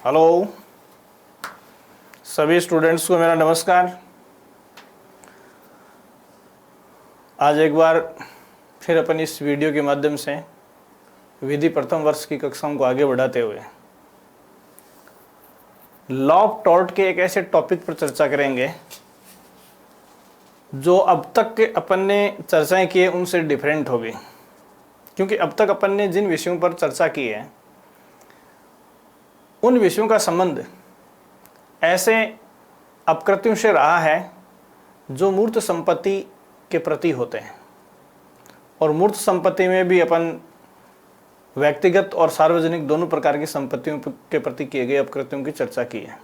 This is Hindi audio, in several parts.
हेलो सभी स्टूडेंट्स को मेरा नमस्कार। आज एक बार फिर अपन इस वीडियो के माध्यम से विधि प्रथम वर्ष की कक्षाओं को आगे बढ़ाते हुए लॉ ऑफ टॉर्ट के एक ऐसे टॉपिक पर चर्चा करेंगे जो अब तक के अपन ने चर्चाएं की है उनसे डिफरेंट होगी, क्योंकि अब तक अपन ने जिन विषयों पर चर्चा की है उन विषयों का संबंध ऐसे अपकृत्यों से रहा है जो मूर्त संपत्ति के प्रति होते हैं, और मूर्त संपत्ति में भी अपन व्यक्तिगत और सार्वजनिक दोनों प्रकार की संपत्तियों के प्रति किए गए अपकृत्यों की चर्चा की है।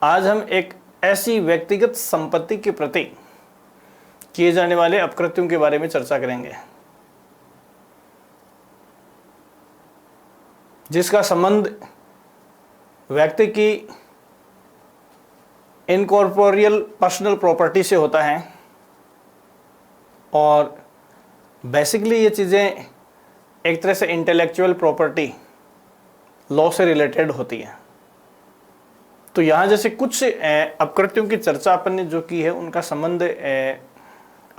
आज हम एक ऐसी व्यक्तिगत संपत्ति के प्रति किए जाने वाले अपकृत्यों के बारे में चर्चा करेंगे जिसका संबंध व्यक्ति की इनकॉर्पोरियल पर्सनल प्रॉपर्टी से होता है, और बेसिकली ये चीज़ें एक तरह से इंटेलेक्चुअल प्रॉपर्टी लॉ से रिलेटेड होती हैं। तो यहाँ जैसे कुछ अपकृत्यों की चर्चा अपन ने जो की है उनका संबंध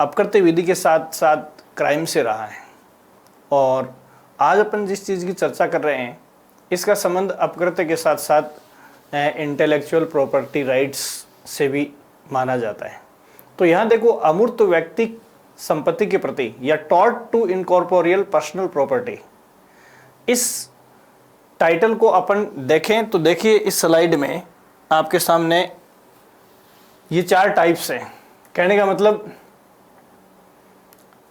अपकृत्य विधि के साथ साथ क्राइम से रहा है, और आज अपन जिस चीज़ की चर्चा कर रहे हैं इसका संबंध अपकृत्य के साथ साथ इंटेलेक्चुअल प्रॉपर्टी राइट्स से भी माना जाता है। तो यहाँ देखो, अमूर्त व्यक्ति संपत्ति के प्रति या tort to incorporeal personal property, इस टाइटल को अपन देखें तो देखिए इस स्लाइड में आपके सामने ये 4 टाइप्स हैं। कहने का मतलब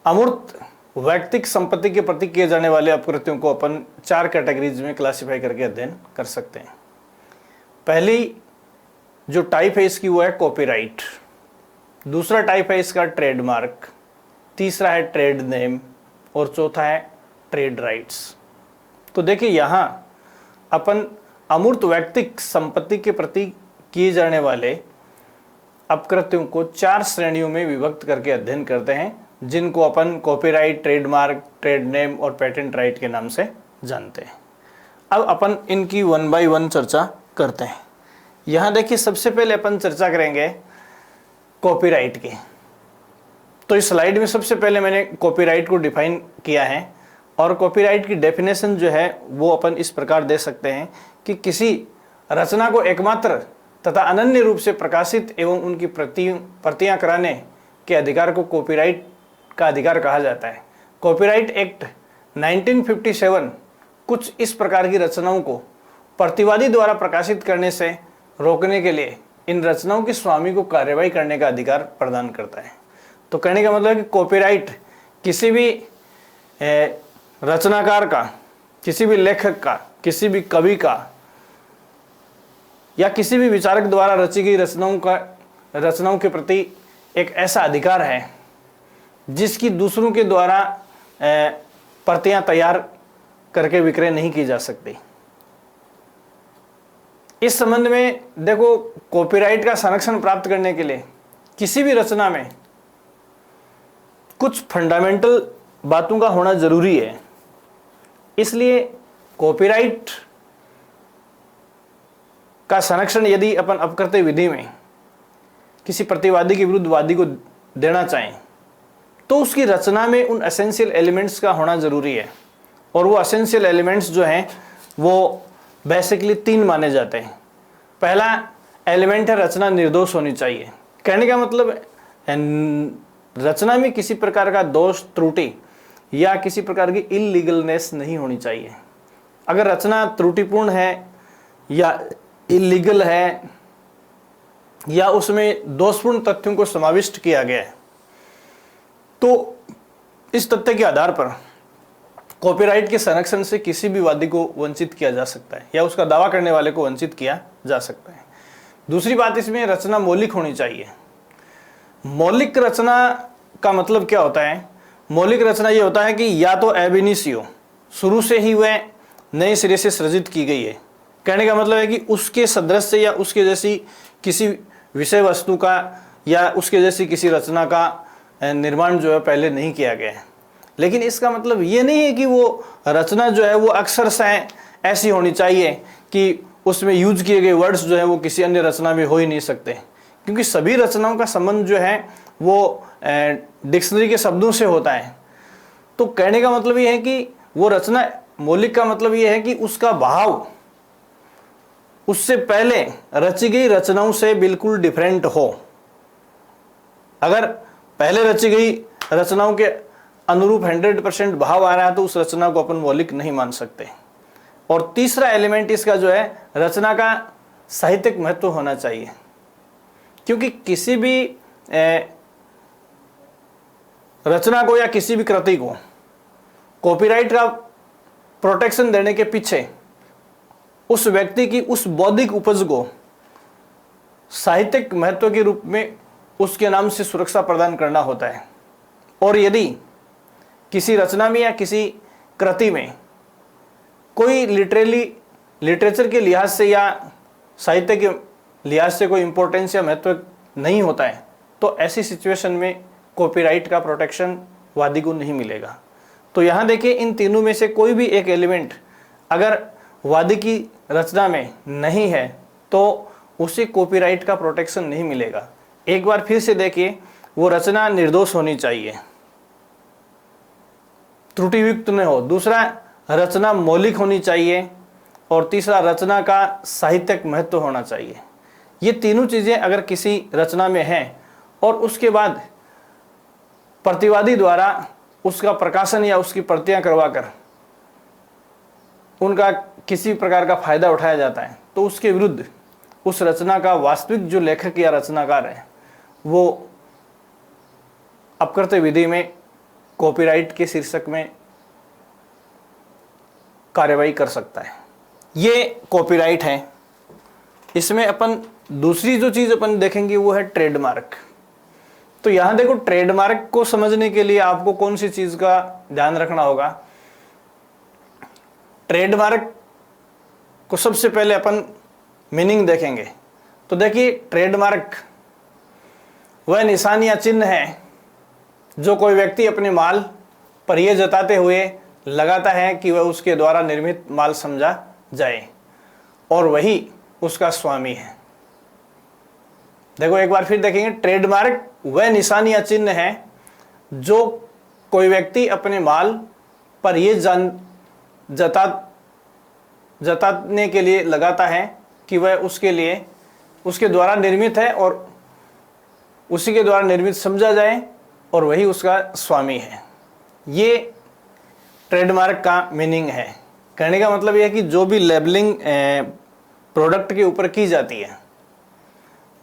अमूर्त वैयक्तिक संपत्ति के प्रति किए जाने वाले अपकृत्यों को अपन 4 कैटेगरीज में क्लासिफाई करके अध्ययन कर सकते हैं। पहली जो टाइप है इसकी वो है कॉपीराइट, दूसरा टाइप है इसका ट्रेडमार्क, तीसरा है ट्रेड नेम, और चौथा है ट्रेड राइट्स। तो देखिए यहाँ अपन अमूर्त वैयक्तिक संपत्ति के प्रति किए जाने वाले अपकृत्यों को 4 श्रेणियों में विभक्त करके अध्ययन करते हैं, जिनको अपन कॉपीराइट, ट्रेडमार्क, ट्रेड नेम और पेटेंट राइट के नाम से जानते हैं। अब अपन इनकी 1 बाय 1 चर्चा करते हैं। यहाँ देखिए सबसे पहले अपन चर्चा करेंगे कॉपीराइट की। तो इस स्लाइड में सबसे पहले मैंने कॉपीराइट को डिफाइन किया है, और कॉपीराइट की डेफिनेशन जो है वो अपन इस प्रकार दे सकते हैं कि किसी रचना को एकमात्र तथा अनन्य रूप से प्रकाशित एवं उनकी प्रतियां कराने के अधिकार को कॉपीराइट का अधिकार कहा जाता है। कॉपीराइट एक्ट 1957 कुछ इस प्रकार की रचनाओं को प्रतिवादी द्वारा प्रकाशित करने से रोकने के लिए इन रचनाओं के स्वामी को कार्रवाई करने का अधिकार प्रदान करता है। तो कहने का मतलब है कि कॉपीराइट किसी भी रचनाकार का, किसी भी लेखक का, किसी भी कवि का या किसी भी विचारक द्वारा रची गई रचनाओं के प्रति एक ऐसा अधिकार है जिसकी दूसरों के द्वारा प्रतियां तैयार करके विक्रय नहीं की जा सकती। इस संबंध में देखो, कॉपीराइट का संरक्षण प्राप्त करने के लिए किसी भी रचना में कुछ फंडामेंटल बातों का होना जरूरी है। इसलिए कॉपीराइट का संरक्षण यदि अपन अपकृत्य विधि में किसी प्रतिवादी के विरुद्ध वादी को देना चाहें तो उसकी रचना में उन एसेंशियल एलिमेंट्स का होना जरूरी है, और वो एसेंशियल एलिमेंट्स जो हैं वो बेसिकली 3 माने जाते हैं। पहला एलिमेंट है रचना निर्दोष होनी चाहिए। कहने का मतलब रचना में किसी प्रकार का दोष, त्रुटि या किसी प्रकार की इलीगलनेस नहीं होनी चाहिए। अगर रचना त्रुटिपूर्ण है या इलीगल है या उसमें दोषपूर्ण तथ्यों को समाविष्ट किया गया है तो इस तथ्य के आधार पर कॉपीराइट के संरक्षण से किसी भी वादी को वंचित किया जा सकता है या उसका दावा करने वाले को वंचित किया जा सकता है। दूसरी बात, इसमें रचना मौलिक होनी चाहिए। मौलिक रचना का मतलब क्या होता है? मौलिक रचना ये होता है कि या तो एब इनिशियो, शुरू से ही वह नए सिरे से सृजित की गई है। कहने का मतलब है कि उसके सदृश या उसके जैसी किसी विषय वस्तु का या उसके जैसी किसी रचना का निर्माण जो है पहले नहीं किया गया है। लेकिन इसका मतलब ये नहीं है कि वो रचना जो है वो अक्सरशः ऐसी होनी चाहिए कि उसमें यूज किए गए वर्ड्स जो है वो किसी अन्य रचना में हो ही नहीं सकते, क्योंकि सभी रचनाओं का संबंध जो है वो डिक्शनरी के शब्दों से होता है। तो कहने का मतलब ये है कि वो रचना मौलिक का मतलब ये है कि उसका भाव उससे पहले रची गई रचनाओं से बिल्कुल डिफरेंट हो। अगर पहले रची गई रचनाओं के अनुरूप 100% भाव आ रहा है तो उस रचना को अपन मौलिक नहीं मान सकते। और तीसरा एलिमेंट इसका जो है, रचना का साहित्यिक महत्व होना चाहिए, क्योंकि किसी भी रचना को या किसी भी कृति को कॉपीराइट का प्रोटेक्शन देने के पीछे उस व्यक्ति की उस बौद्धिक उपज को साहित्यिक महत्व के रूप में उसके नाम से सुरक्षा प्रदान करना होता है। और यदि किसी रचना में या किसी कृति में कोई लिटरेचर के लिहाज से या साहित्य के लिहाज से कोई इंपॉर्टेंस या महत्व नहीं होता है, तो ऐसी सिचुएशन में कॉपीराइट का प्रोटेक्शन वादी को नहीं मिलेगा। तो यहाँ देखिए, इन तीनों में से कोई भी एक एलिमेंट अगर वादी की रचना में नहीं है तो उसे कॉपीराइट का प्रोटेक्शन नहीं मिलेगा। एक बार फिर से देखिए, वो रचना निर्दोष होनी चाहिए, त्रुटियुक्त न हो। दूसरा, रचना मौलिक होनी चाहिए। और तीसरा, रचना का साहित्यिक महत्व होना चाहिए। ये तीनों चीज़ें अगर किसी रचना में हैं और उसके बाद प्रतिवादी द्वारा उसका प्रकाशन या उसकी प्रतियां करवाकर उनका किसी प्रकार का फायदा उठाया जाता है, तो उसके विरुद्ध उस रचना का वास्तविक जो लेखक या रचनाकार है वो अपकृत्य विधि में कॉपीराइट के शीर्षक में कार्रवाई कर सकता है। ये कॉपीराइट है। इसमें अपन दूसरी जो चीज अपन देखेंगे वो है ट्रेडमार्क। तो यहां देखो, ट्रेडमार्क को समझने के लिए आपको कौन सी चीज का ध्यान रखना होगा। ट्रेडमार्क को सबसे पहले अपन मीनिंग देखेंगे। तो देखिए, ट्रेडमार्क वह निशान या चिन्ह है जो कोई व्यक्ति अपने माल पर यह जताते हुए लगाता है कि वह उसके द्वारा निर्मित माल समझा जाए और वही उसका स्वामी है। देखो, एक बार फिर देखेंगे, ट्रेडमार्क वह निशान या चिन्ह है जो कोई व्यक्ति अपने माल पर यह जताने के लिए लगाता है कि वह उसके द्वारा निर्मित है और उसी के द्वारा निर्मित समझा जाए और वही उसका स्वामी है। ये ट्रेडमार्क का मीनिंग है। कहने का मतलब यह है कि जो भी लेबलिंग प्रोडक्ट के ऊपर की जाती है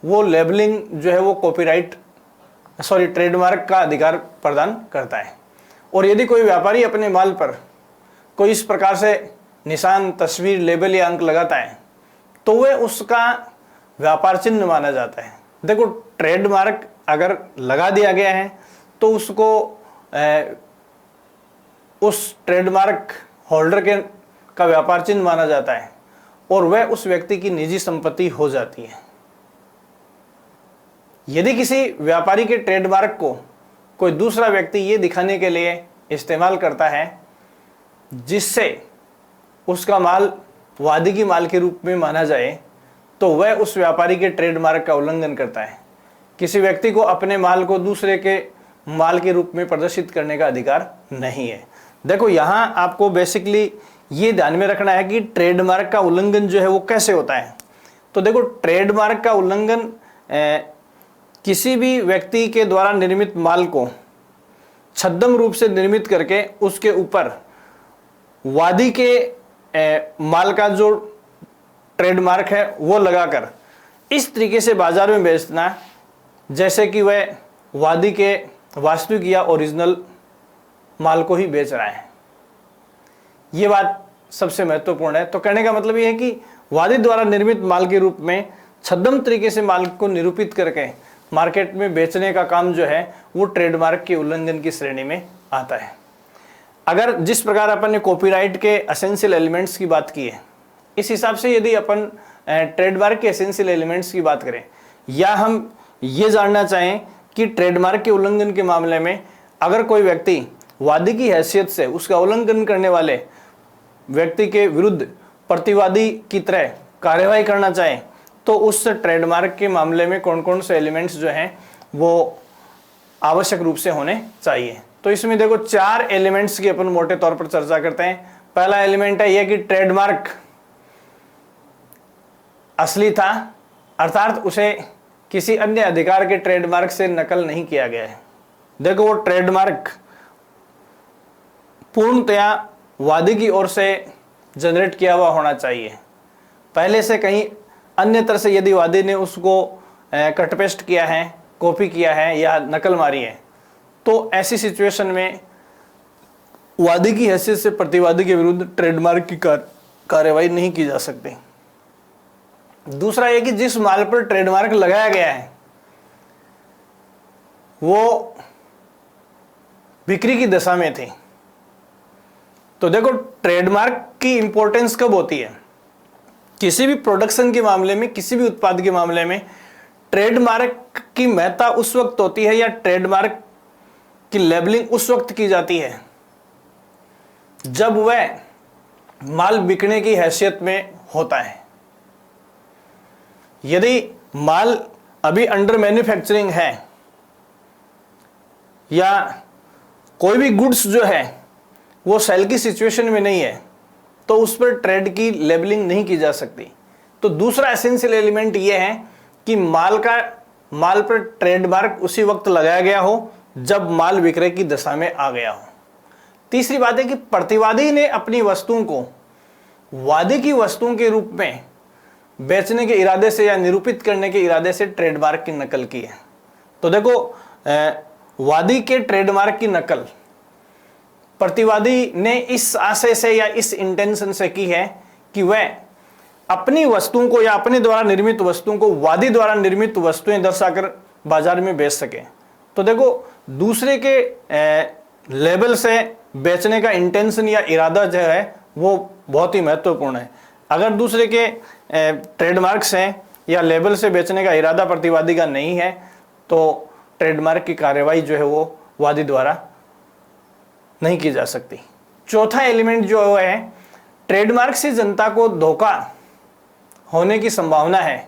वो लेबलिंग जो है वो ट्रेडमार्क का अधिकार प्रदान करता है। और यदि कोई व्यापारी अपने माल पर कोई इस प्रकार से निशान, तस्वीर, लेबल या अंक लगाता है तो वह उसका व्यापार चिन्ह माना जाता है। देखो, ट्रेडमार्क अगर लगा दिया गया है तो उसको उस ट्रेडमार्क होल्डर का व्यापार चिन्ह माना जाता है और वह उस व्यक्ति की निजी संपत्ति हो जाती है। यदि किसी व्यापारी के ट्रेडमार्क को कोई दूसरा व्यक्ति ये दिखाने के लिए इस्तेमाल करता है जिससे उसका माल वादी की माल के रूप में माना जाए, तो वह उस व्यापारी के ट्रेडमार्क का उल्लंघन करता है। किसी व्यक्ति को अपने माल को दूसरे के माल के रूप में प्रदर्शित करने का अधिकार नहीं है। देखो, यहाँ आपको बेसिकली ये ध्यान में रखना है कि ट्रेडमार्क का उल्लंघन जो है वो कैसे होता है। तो देखो, ट्रेडमार्क का उल्लंघन किसी भी व्यक्ति के द्वारा निर्मित माल को छद्म रूप से निर्मित करके उसके ऊपर वादी के माल का जो ट्रेडमार्क है वो लगाकर इस तरीके से बाजार में बेचना जैसे कि वह वादी के वास्तविक या ओरिजिनल माल को ही बेच रहा है। ये बात सबसे महत्वपूर्ण है। तो कहने का मतलब ये है कि वादी द्वारा निर्मित माल के रूप में छद्म तरीके से माल को निरूपित करके मार्केट में बेचने का काम जो है वो ट्रेडमार्क के उल्लंघन की श्रेणी में आता है। अगर जिस प्रकार अपन ने कॉपीराइट के एसेंशियल एलिमेंट्स की बात की है, इस हिसाब से यदि अपन ट्रेडमार्क के एसेंशियल एलिमेंट्स की बात करें या हम ये जानना चाहें कि ट्रेडमार्क के उल्लंघन के मामले में अगर कोई व्यक्ति वादी की हैसियत से उसका उल्लंघन करने वाले व्यक्ति के विरुद्ध प्रतिवादी की तरह कार्यवाही करना चाहे तो उस ट्रेडमार्क के मामले में कौन कौन से एलिमेंट्स जो हैं वो आवश्यक रूप से होने चाहिए। तो इसमें देखो 4 एलिमेंट्स की अपन मोटे तौर पर चर्चा करते हैं। पहला एलिमेंट है यह कि ट्रेडमार्क असली था, अर्थात उसे किसी अन्य अधिकार के ट्रेडमार्क से नकल नहीं किया गया है। देखो वो ट्रेडमार्क पूर्णतया वादी की ओर से जनरेट किया हुआ होना चाहिए। पहले से कहीं अन्य तरह से यदि वादी ने उसको कट पेस्ट किया है, कॉपी किया है या नकल मारी है, तो ऐसी सिचुएशन में वादी की हैसियत से प्रतिवादी के विरुद्ध ट्रेडमार्क की कार्रवाई नहीं की जा सकती। दूसरा यह कि जिस माल पर ट्रेडमार्क लगाया गया है वो बिक्री की दशा में थी। तो देखो ट्रेडमार्क की इंपॉर्टेंस कब होती है? किसी भी प्रोडक्शन के मामले में, किसी भी उत्पाद के मामले में ट्रेडमार्क की महत्ता उस वक्त होती है या ट्रेडमार्क की लेबलिंग उस वक्त की जाती है जब वह माल बिकने की हैसियत में होता है। यदि माल अभी अंडर मैन्युफैक्चरिंग है या कोई भी गुड्स जो है वो सेल की सिचुएशन में नहीं है तो उस पर ट्रेड की लेबलिंग नहीं की जा सकती। तो दूसरा एसेंशियल एलिमेंट ये है कि माल पर ट्रेडमार्क उसी वक्त लगाया गया हो जब माल विक्रय की दशा में आ गया हो। तीसरी बात है कि प्रतिवादी ने अपनी वस्तुओं को वादी की वस्तुओं के रूप में बेचने के इरादे से या निरूपित करने के इरादे से ट्रेडमार्क की नकल की है। तो देखो वादी के ट्रेडमार्क की नकल प्रतिवादी ने इस आशय से या इस इंटेंशन से की है कि वह अपनी वस्तुओं को या अपने द्वारा निर्मित वस्तुओं को वादी द्वारा निर्मित वस्तुएं दर्शाकर बाजार में बेच सके। तो देखो दूसरे के लेबल से बेचने का इंटेंशन या इरादा जो है वो बहुत ही महत्वपूर्ण है। अगर दूसरे के ट्रेडमार्क से या लेबल से बेचने का इरादा प्रतिवादी का नहीं है तो ट्रेडमार्क की कार्यवाही जो है वो वादी द्वारा नहीं की जा सकती। चौथा एलिमेंट जो है ट्रेडमार्क से जनता को धोखा होने की संभावना है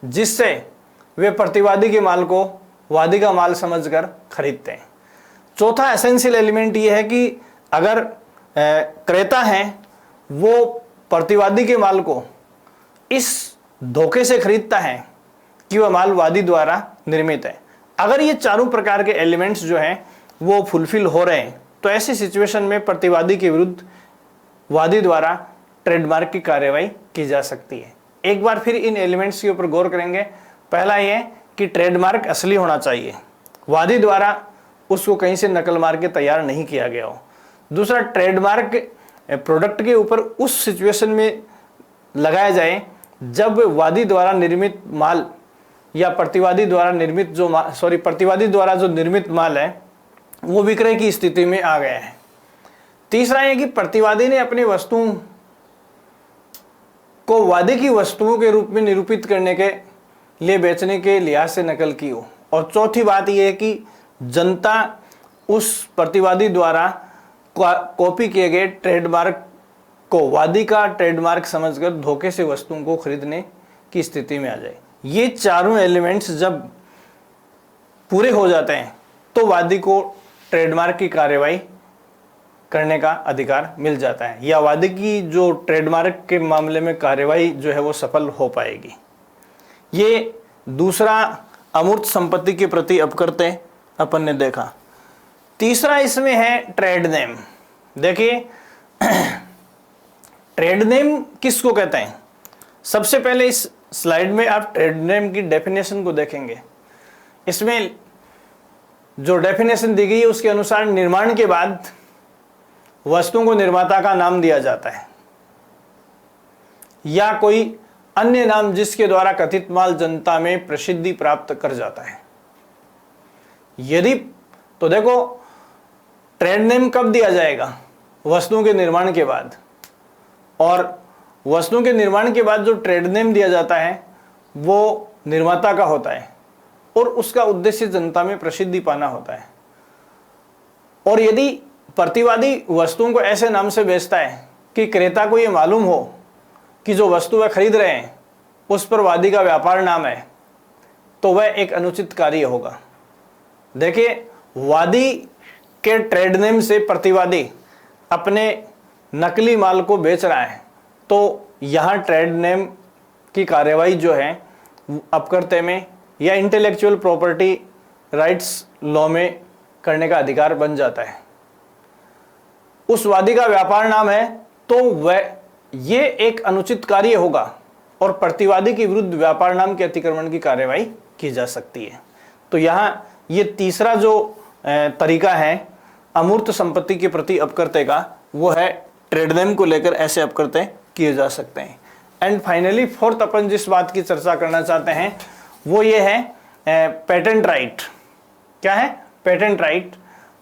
जिससे वे प्रतिवादी के माल को वादी का माल समझकर खरीदते हैं। चौथा एसेंशियल एलिमेंट ये है कि अगर क्रेता है वो प्रतिवादी के माल को इस धोखे से खरीदता है कि वह माल वादी द्वारा निर्मित है। अगर ये चारों प्रकार के एलिमेंट्स जो हैं वो फुलफिल हो रहे हैं तो ऐसी सिचुएशन में प्रतिवादी के विरुद्ध वादी द्वारा ट्रेडमार्क की कार्यवाही की जा सकती है। एक बार फिर इन एलिमेंट्स के ऊपर गौर करेंगे। पहला यह कि ट्रेडमार्क असली होना चाहिए, वादी द्वारा उसको कहीं से नकल मार के तैयार नहीं किया गया हो। दूसरा, ट्रेडमार्क प्रोडक्ट के ऊपर उस सिचुएशन में लगाया जाए जब वादी द्वारा निर्मित माल या प्रतिवादी द्वारा जो निर्मित माल है वो विक्रय की स्थिति में आ गया है। तीसरा है कि प्रतिवादी ने अपनी वस्तुओं को वादी की वस्तुओं के रूप में निरूपित करने के लिए बेचने के लिहाज से नकल की हो। और चौथी बात यह है कि जनता उस प्रतिवादी द्वारा कॉपी किए गए ट्रेडमार्क को वादी का ट्रेडमार्क समझकर धोखे से वस्तुओं को खरीदने की स्थिति में आ जाए। ये चारों एलिमेंट्स जब पूरे हो जाते हैं तो वादी को ट्रेडमार्क की कार्यवाही करने का अधिकार मिल जाता है या वादी की जो ट्रेडमार्क के मामले में कार्यवाही जो है वो सफल हो पाएगी। ये दूसरा अमूर्त संपत्ति के प्रति अपकृत्य अपन ने देखा। तीसरा इसमें है ट्रेड नेम। देखिए ट्रेड नेम किसको कहते हैं? सबसे पहले इस स्लाइड में आप ट्रेड नेम की डेफिनेशन को देखेंगे। इसमें जो डेफिनेशन दी गई है उसके अनुसार निर्माण के बाद वस्तुओं को निर्माता का नाम दिया जाता है या कोई अन्य नाम जिसके द्वारा कथित माल जनता में प्रसिद्धि प्राप्त कर जाता है। यदि तो देखो ट्रेड नेम कब दिया जाएगा? वस्तुओं के निर्माण के बाद। और वस्तुओं के निर्माण के बाद जो ट्रेड नेम दिया जाता है वो निर्माता का होता है और उसका उद्देश्य जनता में प्रसिद्धि पाना होता है। और यदि प्रतिवादी वस्तुओं को ऐसे नाम से बेचता है कि क्रेता को ये मालूम हो कि जो वस्तु वह खरीद रहे हैं उस पर वादी का व्यापार नाम है, तो वह एक अनुचित कार्य होगा। देखिए, वादी के ट्रेड नेम से प्रतिवादी अपने नकली माल को बेच रहा है, तो यहाँ ट्रेड नेम की कार्यवाही जो है अपकर्ते में या इंटेलेक्चुअल प्रॉपर्टी राइट्स लॉ में करने का अधिकार बन जाता है। उस वादी का व्यापार नाम है, तो वह ये एक अनुचित कार्य होगा और प्रतिवादी के विरुद्ध व्यापार नाम के अतिक्रमण की कार्यवाही की जा सकती है। तो यहाँ ये तीसरा जो तरीका है अमूर्त संपत्ति के प्रति अपकर्ते का, वो है ट्रेड नेम को लेकर ऐसे अपकर्ते किए जा सकते हैं। एंड फाइनली फोर्थ अपन जिस बात की चर्चा करना चाहते हैं वो ये है पेटेंट राइट। क्या है? Patent right.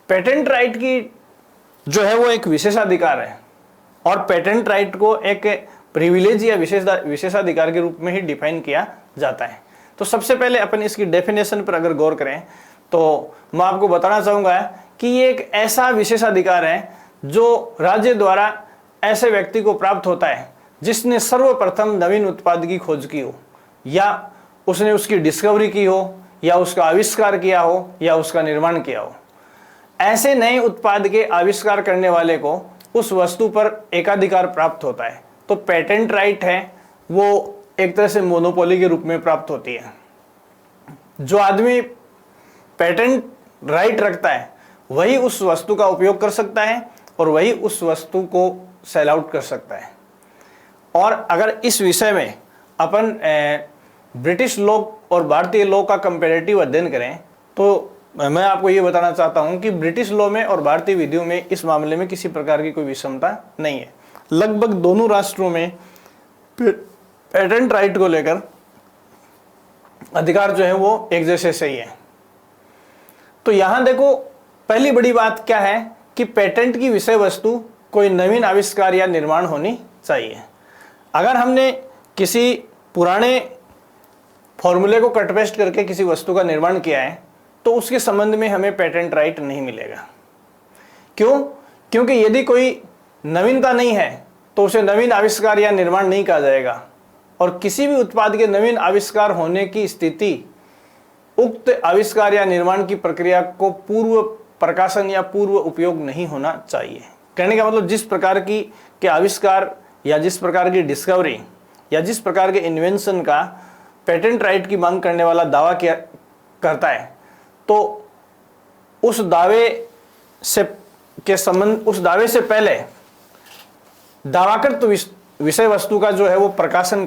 पेटेंट राइट की जो है वो एक विशेषाधिकार है और पेटेंट राइट को एक प्रिविलेज या विशेषाधिकार के रूप में ही डिफाइन किया जाता है। तो सबसे पहले अपन इसकी डेफिनेशन पर अगर गौर करें तो मैं आपको बताना चाहूँगा कि ये एक ऐसा विशेषाधिकार है जो राज्य द्वारा ऐसे व्यक्ति को प्राप्त होता है जिसने सर्वप्रथम नवीन उत्पाद की खोज की हो, या उसने उसकी डिस्कवरी की हो, या उसका आविष्कार किया हो, या उसका निर्माण किया हो। ऐसे नए उत्पाद के आविष्कार करने वाले को उस वस्तु पर एकाधिकार प्राप्त होता है। तो पेटेंट राइट है वो एक तरह से मोनोपोली के रूप में प्राप्त होती है। जो आदमी पेटेंट राइट रखता है वही उस वस्तु का उपयोग कर सकता है और वही उस वस्तु को सेल आउट कर सकता है। और अगर इस विषय में अपन ब्रिटिश लॉ और भारतीय लॉ का कंपैरेटिव अध्ययन करें तो मैं आपको ये बताना चाहता हूं कि ब्रिटिश लॉ में और भारतीय विधियों में इस मामले में किसी प्रकार की कोई विषमता नहीं है। लगभग दोनों राष्ट्रों में पेटेंट राइट को लेकर अधिकार जो है वो एक जैसे सही है। तो यहां देखो, पहली बड़ी बात क्या है कि पेटेंट की विषय वस्तु कोई नवीन आविष्कार या निर्माण होनी चाहिए। अगर हमने किसी पुराने फॉर्मूले को कट पेस्ट करके किसी वस्तु का निर्माण किया है तो उसके संबंध में हमें पेटेंट राइट नहीं मिलेगा। क्यों? क्योंकि यदि कोई नवीनता नहीं है तो उसे नवीन आविष्कार या निर्माण नहीं कहा जाएगा और किसी भी उत्पाद के नवीन आविष्कार होने की स्थिति उक्त आविष्कार या निर्माण की प्रक्रिया को पूर्व प्रकाशन या पूर्व उपयोग नहीं होना चाहिए। कहने का मतलब जिस प्रकार के आविष्कार या जिस प्रकार की डिस्कवरी या जिस प्रकार के इन्वेंशन का पेटेंट राइट की मांग करने वाला दावा किया करता है तो उस दावे से पहले दावाकृत विषय वस्तु का जो है वो प्रकाशन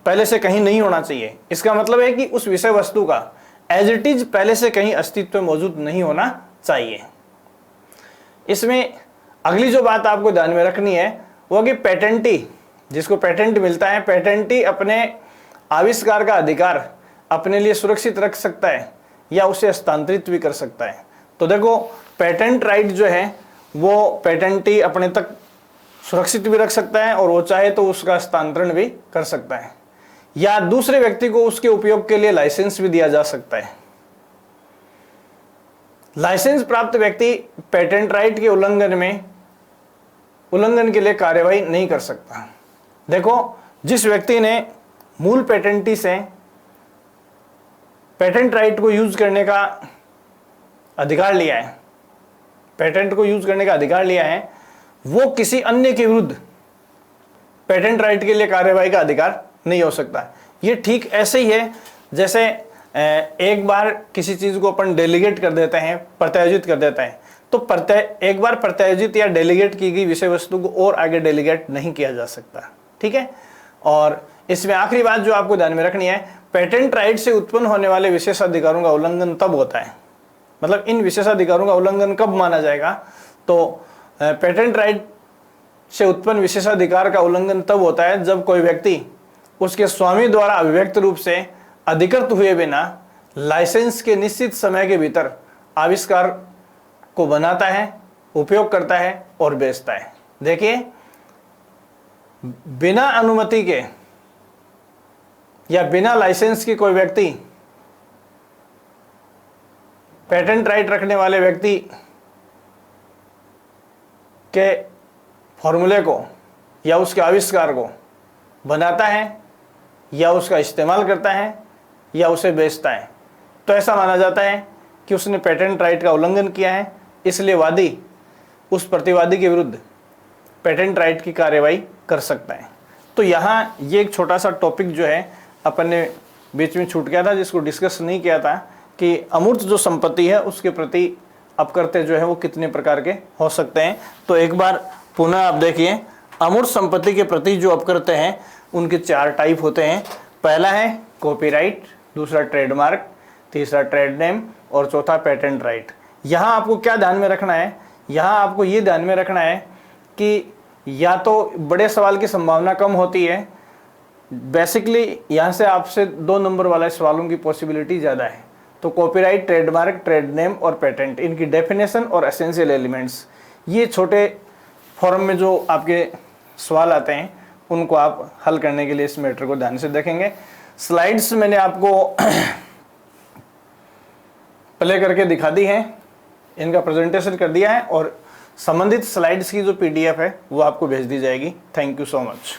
पहले से कहीं नहीं होना चाहिए। इसका मतलब है कि उस विषय वस्तु का एज इट इज पहले से कहीं अस्तित्व मौजूद नहीं होना चाहिए। इसमें अगली जो बात आपको ध्यान में रखनी है वो कि पेटेंटी, जिसको पेटेंट मिलता है, पेटेंटी अपने आविष्कार का अधिकार अपने लिए सुरक्षित रख सकता है या उसे हस्तांतरित भी कर सकता है। तो देखो, पेटेंट राइट जो है वो पेटेंटी अपने तक सुरक्षित भी रख सकता है और वो चाहे तो उसका हस्तांतरण भी कर सकता है या दूसरे व्यक्ति को उसके उपयोग के लिए लाइसेंस भी दिया जा सकता है। लाइसेंस प्राप्त व्यक्ति पेटेंट राइट के उल्लंघन के लिए कार्यवाही नहीं कर सकता। देखो, जिस व्यक्ति ने मूल पेटेंटी से पेटेंट राइट को यूज करने का अधिकार लिया है, पेटेंट को यूज करने का अधिकार लिया है, वो किसी अन्य के विरुद्ध पेटेंट राइट के लिए कार्यवाही का अधिकार नहीं हो सकता। ये ठीक ऐसे ही है जैसे एक बार किसी चीज को अपन डेलीगेट कर देते हैं, प्रत्यायोजित कर देते हैं, तो एक बार प्रत्यायोजित या डेलीगेट की गई विषय वस्तु को और आगे डेलीगेट नहीं किया जा सकता। ठीक है। और इसमें आखिरी बात जो आपको ध्यान में रखनी है, पेटेंट राइट से उत्पन्न होने वाले विशेषाधिकारों का उल्लंघन तब होता है, मतलब इन विशेषाधिकारों का उल्लंघन कब माना जाएगा, तो पेटेंट राइट से उत्पन्न विशेषाधिकार का उल्लंघन तब होता है जब कोई व्यक्ति उसके स्वामी द्वारा अभिव्यक्त रूप से अधिकृत हुए बिना लाइसेंस के निश्चित समय के भीतर आविष्कार को बनाता है, उपयोग करता है और बेचता है। देखिए, बिना अनुमति के या बिना लाइसेंस के कोई व्यक्ति पेटेंट राइट रखने वाले व्यक्ति के फॉर्मूले को या उसके आविष्कार को बनाता है या उसका इस्तेमाल करता है या उसे बेचता है, तो ऐसा माना जाता है कि उसने पेटेंट राइट का उल्लंघन किया है, इसलिए वादी उस प्रतिवादी के विरुद्ध पेटेंट राइट की कार्रवाई कर सकता है। तो यहाँ ये एक छोटा सा टॉपिक जो है अपन ने बीच में छूट गया था, जिसको डिस्कस नहीं किया था कि अमूर्त जो संपत्ति है उसके प्रति अपकृत्य जो है वो कितने प्रकार के हो सकते हैं। तो एक बार पुनः आप देखिए, अमूर्त संपत्ति के प्रति जो अपकृत्य हैं उनके 4 टाइप होते हैं। पहला है कॉपीराइट, दूसरा ट्रेडमार्क, तीसरा ट्रेड नेम और चौथा पेटेंट राइट। यहाँ आपको क्या ध्यान में रखना है, यहाँ आपको ये ध्यान में रखना है कि या तो बड़े सवाल की संभावना कम होती है, बेसिकली यहाँ से आपसे 2 नंबर वाले सवालों की पॉसिबिलिटी ज़्यादा है। तो कॉपीराइट, ट्रेडमार्क, ट्रेड नेम और पेटेंट, इनकी डेफिनेशन और एसेंशियल एलिमेंट्स, ये छोटे फॉर्म में जो आपके सवाल आते हैं उनको आप हल करने के लिए इस मैटर को ध्यान से देखेंगे। स्लाइड्स मैंने आपको प्ले करके दिखा दी हैं, इनका प्रेजेंटेशन कर दिया है और संबंधित स्लाइड्स की जो PDF है वो आपको भेज दी जाएगी। Thank you so much.